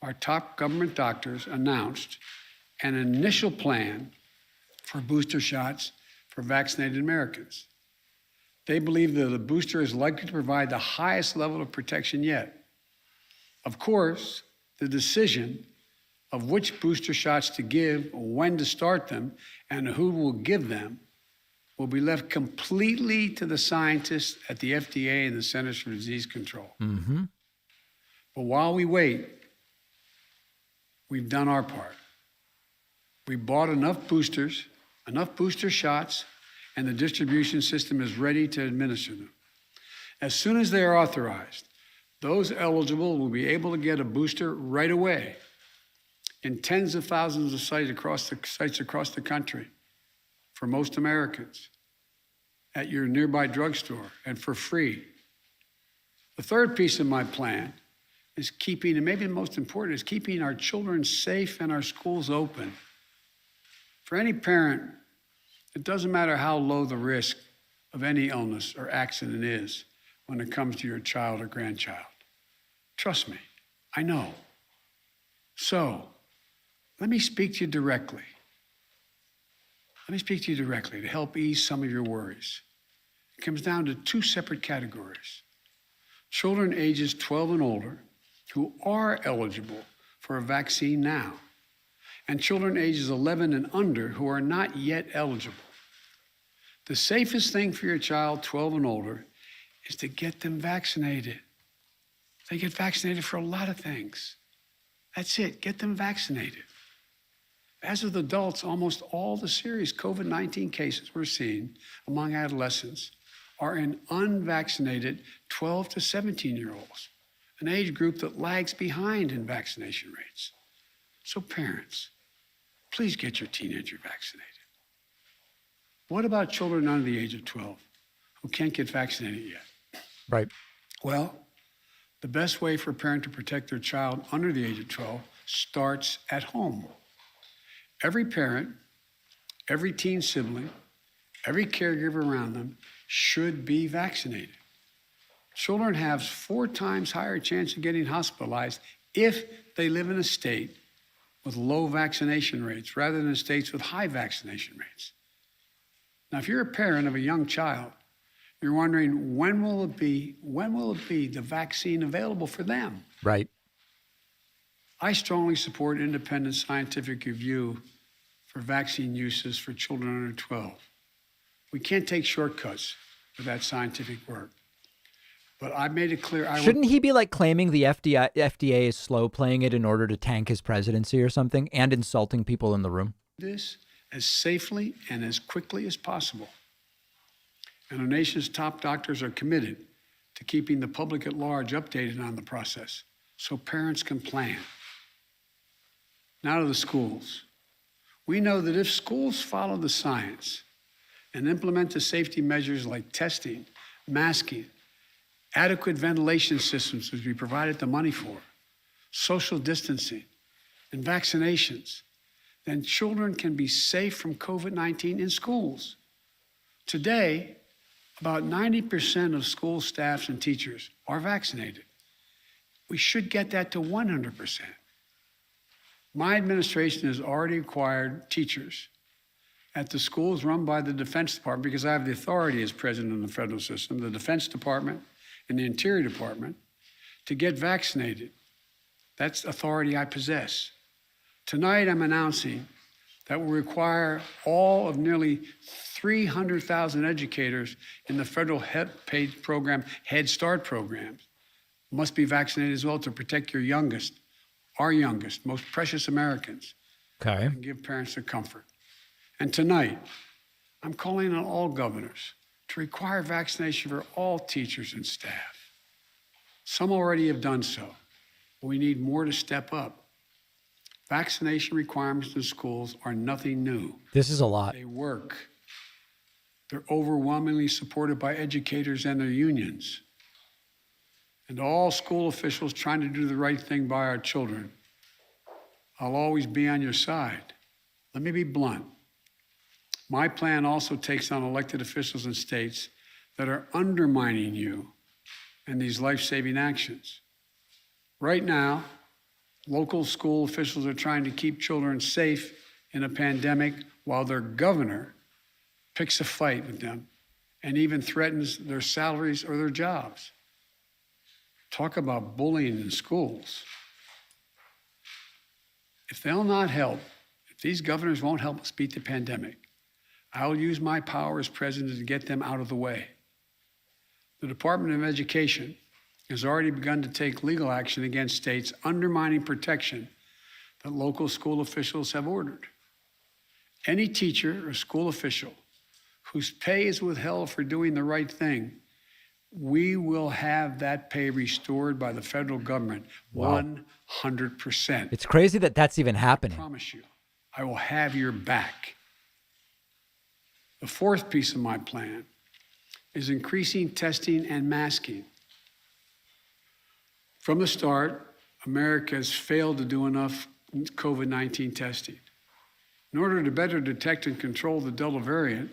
our top government doctors announced an initial plan for booster shots for vaccinated Americans. They believe that the booster is likely to provide the highest level of protection yet. Of course, the decision of which booster shots to give, when to start them, and who will give them will be left completely to the scientists at the FDA and the Centers for Disease Control.
Mm-hmm.
But while we wait, we've done our part. We bought enough booster shots, and the distribution system is ready to administer them. As soon as they are authorized, those eligible will be able to get a booster right away in tens of thousands of sites across the country for most Americans at your nearby drugstore and for free. The third piece of my plan is keeping, and maybe the most important, is keeping our children safe and our schools open. For any parent, it doesn't matter how low the risk of any illness or accident is when it comes to your child or grandchild. Trust me, I know. So, let me speak to you directly. Let me speak to you directly to help ease some of your worries. It comes down to two separate categories. Children ages 12 and older who are eligible for a vaccine now, and children ages 11 and under who are not yet eligible. The safest thing for your child 12 and older is to get them vaccinated. They get vaccinated for a lot of things. That's it, get them vaccinated. As with adults, almost all the serious COVID-19 cases we're seeing among adolescents are in unvaccinated 12 to 17-year-olds, an age group that lags behind in vaccination rates. So parents, please get your teenager vaccinated. What about children under the age of 12 who can't get vaccinated yet?
Right.
Well, the best way for a parent to protect their child under the age of 12 starts at home. Every parent, every teen sibling, every caregiver around them should be vaccinated. Children have 4 times higher chance of getting hospitalized if they live in a state with low vaccination rates rather than states with high vaccination rates. Now, if you're a parent of a young child, you're wondering when will it be the vaccine available for them?
Right.
I strongly support independent scientific review for vaccine uses for children under 12. We can't take shortcuts with that scientific work. But I made it clear.
Shouldn't he be like claiming the FDA is slow playing it in order to tank his presidency or something, and insulting people in the room?
This as safely and as quickly as possible. And our nation's top doctors are committed to keeping the public at large updated on the process so parents can plan. Now to the schools. We know that if schools follow the science and implement the safety measures like testing, masking, adequate ventilation systems, which we provided the money for, social distancing, and vaccinations, then children can be safe from COVID-19 in schools. Today, about 90% of school staffs and teachers are vaccinated. We should get that to 100%. My administration has already required teachers at the schools run by the Defense Department, because I have the authority as president of the federal system, the Defense Department and the Interior Department, to get vaccinated. That's authority I possess. Tonight, I'm announcing that will require all of nearly 300,000 educators in the federal paid program, Head Start programs, must be vaccinated as well to protect your youngest, our youngest, most precious Americans.
Okay.
And give parents the comfort. And tonight, I'm calling on all governors to require vaccination for all teachers and staff. Some already have done so, but we need more to step up. Vaccination requirements in schools are nothing new.
This is a lot.
They work. They're overwhelmingly supported by educators and their unions. And all school officials trying to do the right thing by our children. I'll always be on your side. Let me be blunt. My plan also takes on elected officials in states that are undermining you and these life-saving actions. Right now, local school officials are trying to keep children safe in a pandemic while their governor picks a fight with them and even threatens their salaries or their jobs. Talk about bullying in schools. If they'll not help, if these governors won't help us beat the pandemic, I'll use my power as president to get them out of the way. The Department of Education has already begun to take legal action against states undermining protection that local school officials have ordered. Any teacher or school official whose pay is withheld for doing the right thing, we will have that pay restored by the federal government.
Wow.
100%.
It's crazy that that's even happening.
I promise you, I will have your back. The fourth piece of my plan is increasing testing and masking. From the start, America has failed to do enough COVID-19 testing. In order to better detect and control the Delta variant,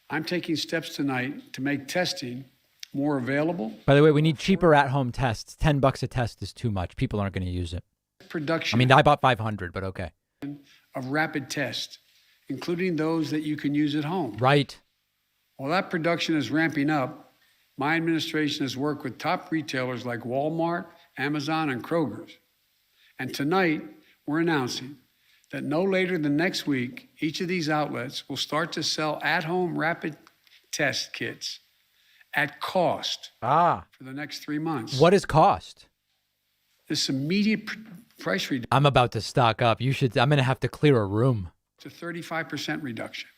I'm taking steps tonight to make testing more available.
By the way, we need cheaper at-home tests. $10 a test is too much. People aren't going to use it.
Production.
I mean, I bought 500, but okay.
Of rapid tests, including those that you can use at home.
Right.
While that production is ramping up, my administration has worked with top retailers like Walmart, Amazon, and Kroger's. And tonight, we're announcing that no later than next week, each of these outlets will start to sell at-home rapid test kits at cost for the next 3 months.
What is cost?
This immediate price reduction.
I'm about to stock up. I'm going to have to clear a room.
It's a 35% reduction.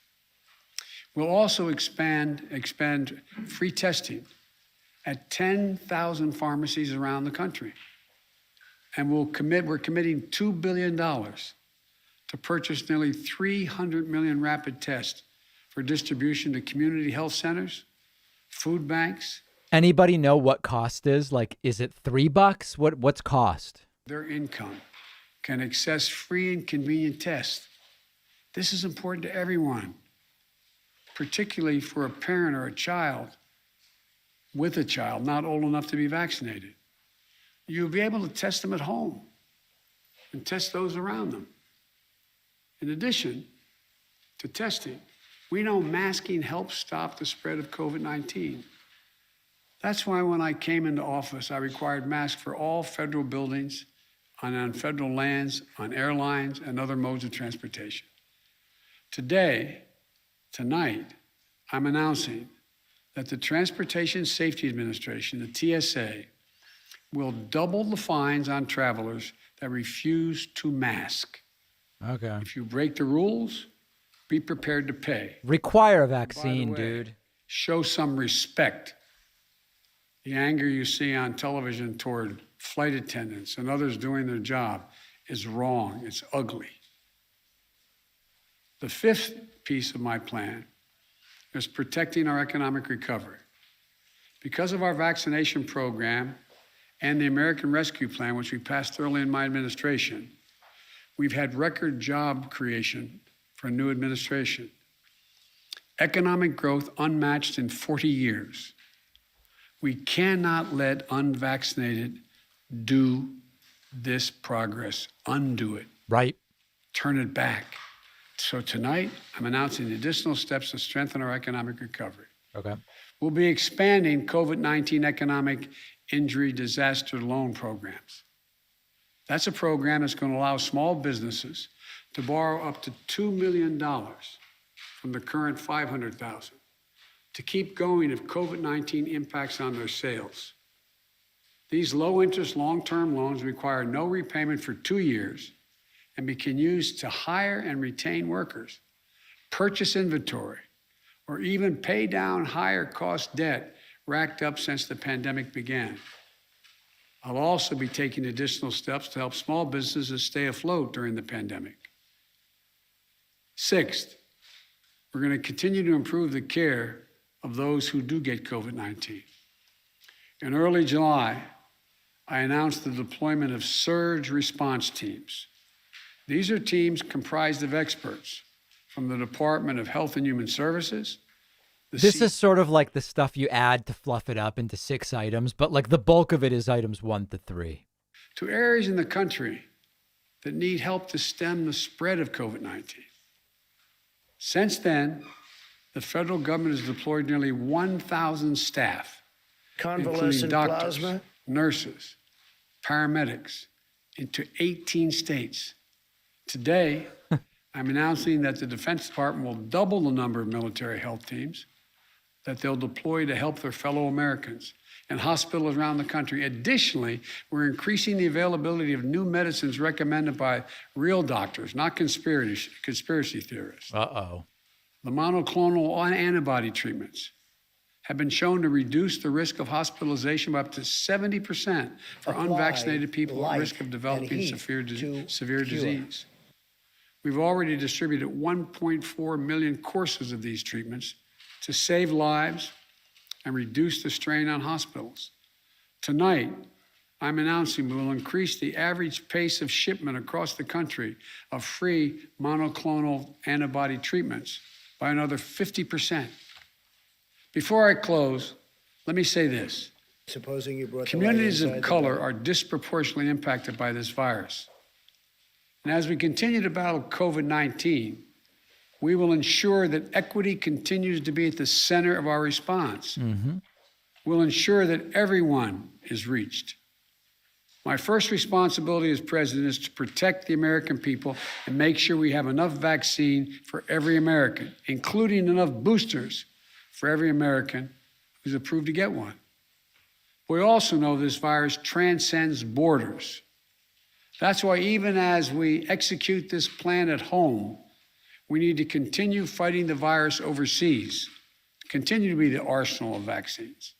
We'll also expand free testing at 10,000 pharmacies around the country. And we're committing $2 billion to purchase nearly 300 million rapid tests for distribution to community health centers, food banks.
Anybody know what cost is? Like, is it $3? What's cost?
Their income can access free and convenient tests. This is important to everyone, particularly for a parent or a child with a child not old enough to be vaccinated. You'll be able to test them at home and test those around them. In addition to testing, we know masking helps stop the spread of COVID-19. That's why when I came into office, I required masks for all federal buildings, on federal lands, on airlines, and other modes of transportation. Tonight, I'm announcing that the Transportation Safety Administration, the TSA, will double the fines on travelers that refuse to mask.
Okay.
If you break the rules, be prepared to pay.
Require a vaccine, dude.
Show some respect. The anger you see on television toward flight attendants and others doing their job is wrong. It's ugly. The fifth piece of my plan is protecting our economic recovery. Because of our vaccination program and the American Rescue Plan, which we passed early in my administration, we've had record job creation for a new administration. Economic growth unmatched in 40 years. We cannot let unvaccinated do this progress, undo it.
Right.
Turn it back. So tonight, I'm announcing additional steps to strengthen our economic recovery.
Okay.
We'll be expanding COVID-19 economic injury disaster loan programs. That's a program that's going to allow small businesses to borrow up to $2 million from the current $500,000 to keep going if COVID-19 impacts on their sales. These low-interest, long-term loans require no repayment for 2 years and can used to hire and retain workers, purchase inventory, or even pay down higher cost debt racked up since the pandemic began. I'll also be taking additional steps to help small businesses stay afloat during the pandemic. Sixth, we're going to continue to improve the care of those who do get COVID-19. In early July, I announced the deployment of surge response teams. These are teams comprised of experts from the Department of Health and Human Services.
This is sort of like the stuff you add to fluff it up into 6 items, but like the bulk of it is items 1 to 3.
To areas in the country that need help to stem the spread of COVID-19. Since then, the federal government has deployed nearly 1,000 staff, including
Convalescent
doctors,
plasma.
nurses, paramedics, into 18 states. Today, I'm announcing that the Defense Department will double the number of military health teams that they'll deploy to help their fellow Americans and hospitals around the country. Additionally, we're increasing the availability of new medicines recommended by real doctors, not conspiracy theorists.
Uh-oh.
The monoclonal antibody treatments have been shown to reduce the risk of hospitalization by up to 70% for unvaccinated people at risk of developing severe disease. We've already distributed 1.4 million courses of these treatments to save lives and reduce the strain on hospitals. Tonight, I'm announcing we will increase the average pace of shipment across the country of free monoclonal antibody treatments by another 50%. Before I close, let me say this.
Supposing you brought
communities of color are disproportionately impacted by this virus. And as we continue to battle COVID-19, we will ensure that equity continues to be at the center of our response. We'll ensure that everyone is reached. My first responsibility as president is to protect the American people and make sure we have enough vaccine for every American, including enough boosters for every American who's approved to get one. We also know this virus transcends borders. That's why even as we execute this plan at home, we need to continue fighting the virus overseas, continue to be the arsenal of vaccines.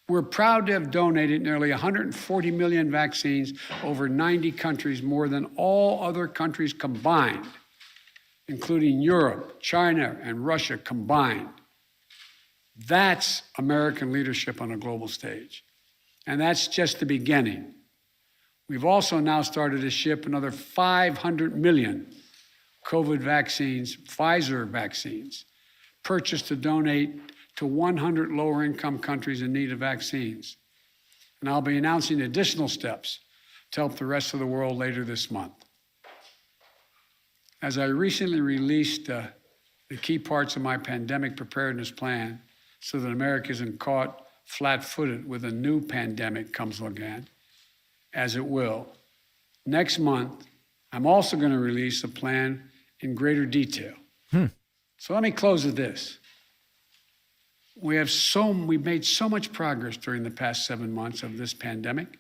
We're proud to have donated nearly 140 million vaccines over 90 countries, more than all other countries combined, including Europe, China, and Russia combined. That's American leadership on a global stage. And that's just the beginning. We've also now started to ship another 500 million COVID vaccines, Pfizer vaccines, purchased to donate to 100 lower-income countries in need of vaccines. And I'll be announcing additional steps to help the rest of the world later this month. As I recently released the key parts of my pandemic preparedness plan so that America isn't caught flat-footed with a new pandemic comes again, as it will, next month, I'm also going to release a plan in greater detail. So let me close with this. We've made so much progress during the past 7 months of this pandemic.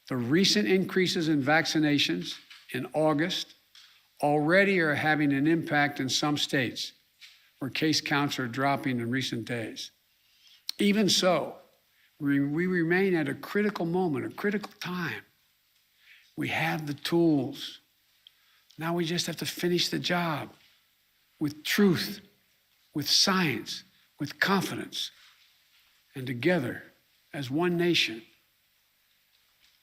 The recent increases in vaccinations in August already are having an impact in some states where case counts are dropping in recent days. Even so, we remain at a critical moment, a critical time. We have the tools. Now we just have to finish the job with truth, with science, with confidence, and together as one nation.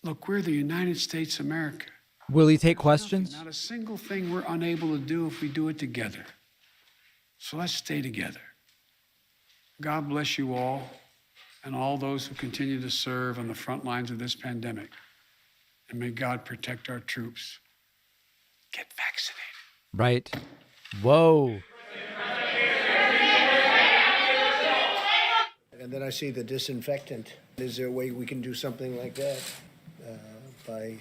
Look, we're the United States of America.
Will he take questions?
Not a single thing we're unable to do if we do it together. So let's stay together. God bless you all and all those who continue to serve on the front lines of this pandemic. And may God protect our troops. Get vaccinated.
Right. Whoa.
And then I see the disinfectant. Is there a way we can do something like that by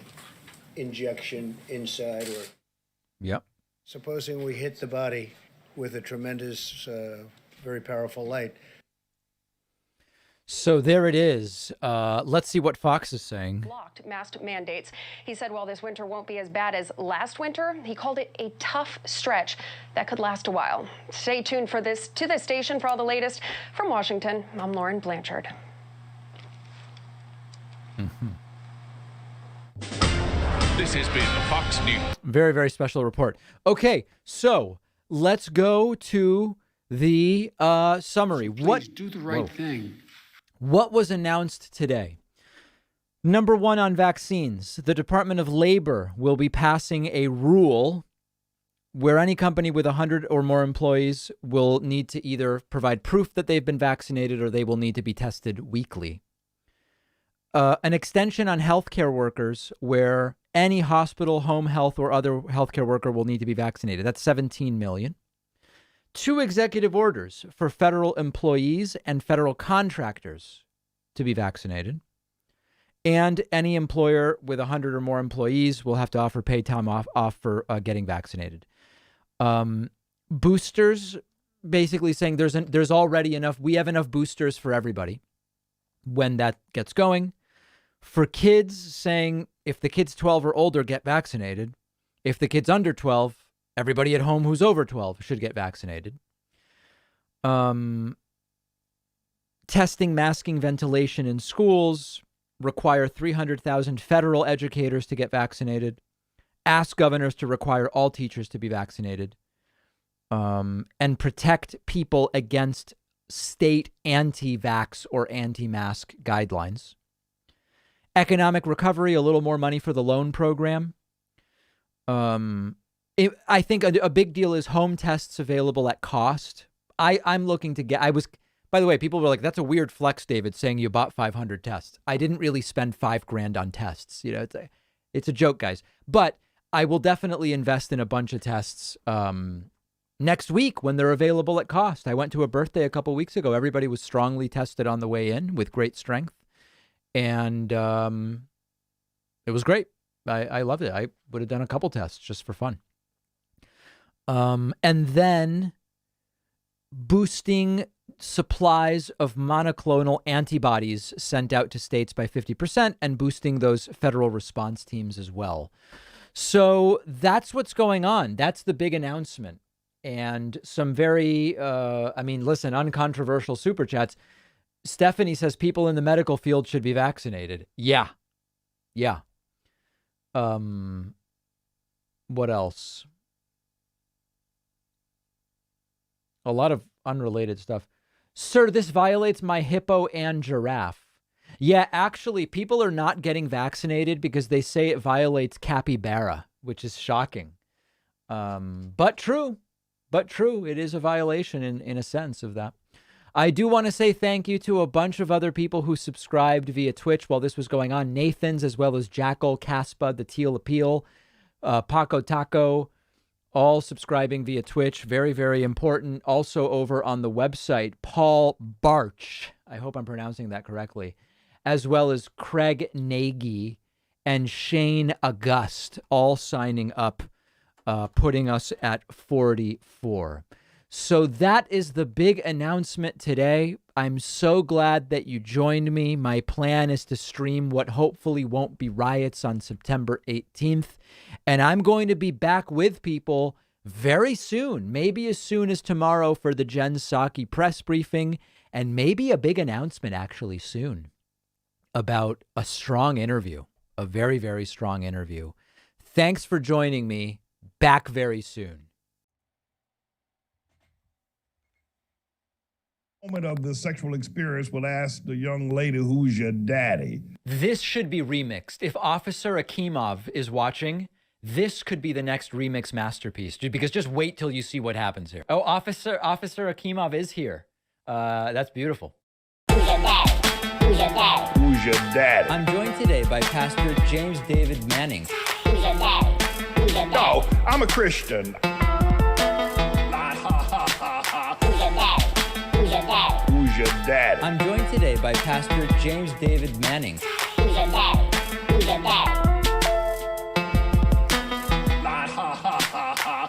injection inside or?
Yep.
Supposing we hit the body with a tremendous, very powerful light.
So there it is. Let's see what Fox is saying.
Blocked mask mandates. He said while this winter won't be as bad as last winter, he called it a tough stretch that could last a while. Stay tuned to this station for all the latest. From Washington, I'm Lauren Blanchard.
This has been the Fox News.
Very, very special report. Okay, so let's go to the summary.
Please do the right thing.
What was announced today? Number one on vaccines, the Department of Labor will be passing a rule where any company with 100 or more employees will need to either provide proof that they've been vaccinated or they will need to be tested weekly. An extension on healthcare workers where any hospital, home health, or other healthcare worker will need to be vaccinated. That's 17 million. 2 executive orders for federal employees and federal contractors to be vaccinated. And any employer with 100 or more employees will have to offer paid time off for getting vaccinated. Boosters, basically saying there's already enough. We have enough boosters for everybody when that gets going. For kids, saying if the kid's 12 or older, get vaccinated. If the kid's under 12, everybody at home who's over 12 should get vaccinated. Testing, masking, ventilation in schools. Require 300,000 federal educators to get vaccinated. Ask governors to require all teachers to be vaccinated. And protect people against state anti-vax or anti-mask guidelines. Economic recovery, a little more money for the loan program. I think a big deal is home tests available at cost. I'm looking to get, by the way, people were like, that's a weird flex, David, saying you bought 500 tests. I didn't really spend $5,000 on tests. You know, it's a joke, guys. But I will definitely invest in a bunch of tests next week when they're available at cost. I went to a birthday a couple weeks ago. Everybody was strongly tested on the way in with great strength. And it was great. I loved it. I would have done a couple tests just for fun. And then boosting supplies of monoclonal antibodies sent out to states by 50% and boosting those federal response teams as well. So that's what's going on. That's the big announcement. And some very, listen, uncontroversial super chats. Stephanie says people in the medical field should be vaccinated. Yeah. What else? A lot of unrelated stuff. Sir, this violates my hippo and giraffe. Yeah, actually, people are not getting vaccinated because they say it violates capybara, which is shocking. But true. It is a violation in a sense of that. I do want to say thank you to a bunch of other people who subscribed via Twitch while this was going on. Nathan's, as well as Jackal, Caspa, The Teal Appeal, Paco Taco, all subscribing via Twitch. Very, very important. Also over on the website, Paul Barch. I hope I'm pronouncing that correctly. As well as Craig Nagy and Shane August, all signing up, putting us at 44. So that is the big announcement today. I'm so glad that you joined me. My plan is to stream what hopefully won't be riots on September 18th. And I'm going to be back with people very soon, maybe as soon as tomorrow for the Jen Psaki press briefing, and maybe a big announcement actually soon about a strong interview, a very, very strong interview. Thanks for joining me. Back very soon.
Moment of the sexual experience will ask the young lady, who's your daddy?
This should be remixed. If Officer Akimov is watching, this could be the next remix masterpiece, because just wait till you see what happens here. Oh, Officer Akimov is here. That's beautiful.
Who's your daddy? Who's your daddy?
I'm joined today by Pastor James David Manning.
Who's your daddy? Who's your daddy?
No, I'm a Christian. Who's your daddy?
I'm joined today by Pastor James David Manning.
Who's your daddy? Who's your daddy?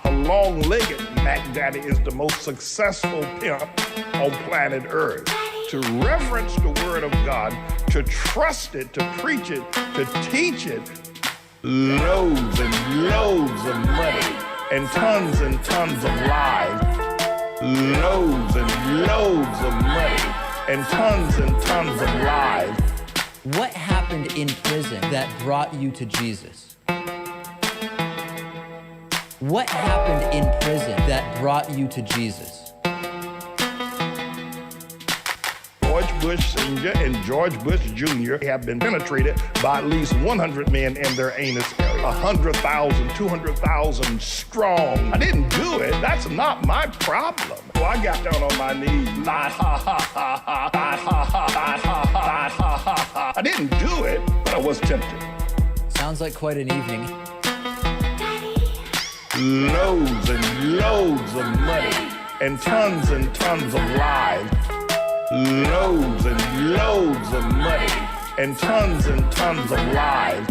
A long-legged Mac Daddy is the most successful pimp on planet Earth. To reverence the Word of God, to trust it, to preach it, to teach it, loads and loads of money and tons of lies. Loads and loads of money and tons of lies.
What happened in prison that brought you to Jesus? What happened in prison that brought you to Jesus?
George Bush Sr. and George Bush Jr. have been penetrated by at least 100 men in their anus area. 100,000, 200,000 strong. I didn't do it. That's not my problem. So I got down on my knees. I didn't do it, but I was tempted.
Sounds like quite an evening.
Loads and loads of money and tons of lies. Loads and loads of money and tons of lies.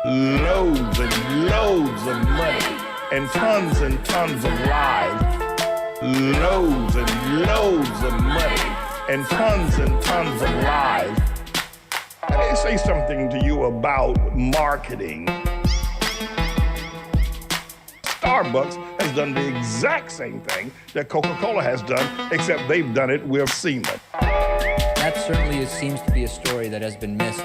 Loads and loads of money and tons of lies. Loads and loads of money and tons of lies. Let me say something to you about marketing. Starbucks has done the exact same thing that Coca-Cola has done, except they've done it with semen.
That certainly seems to be a story that has been missed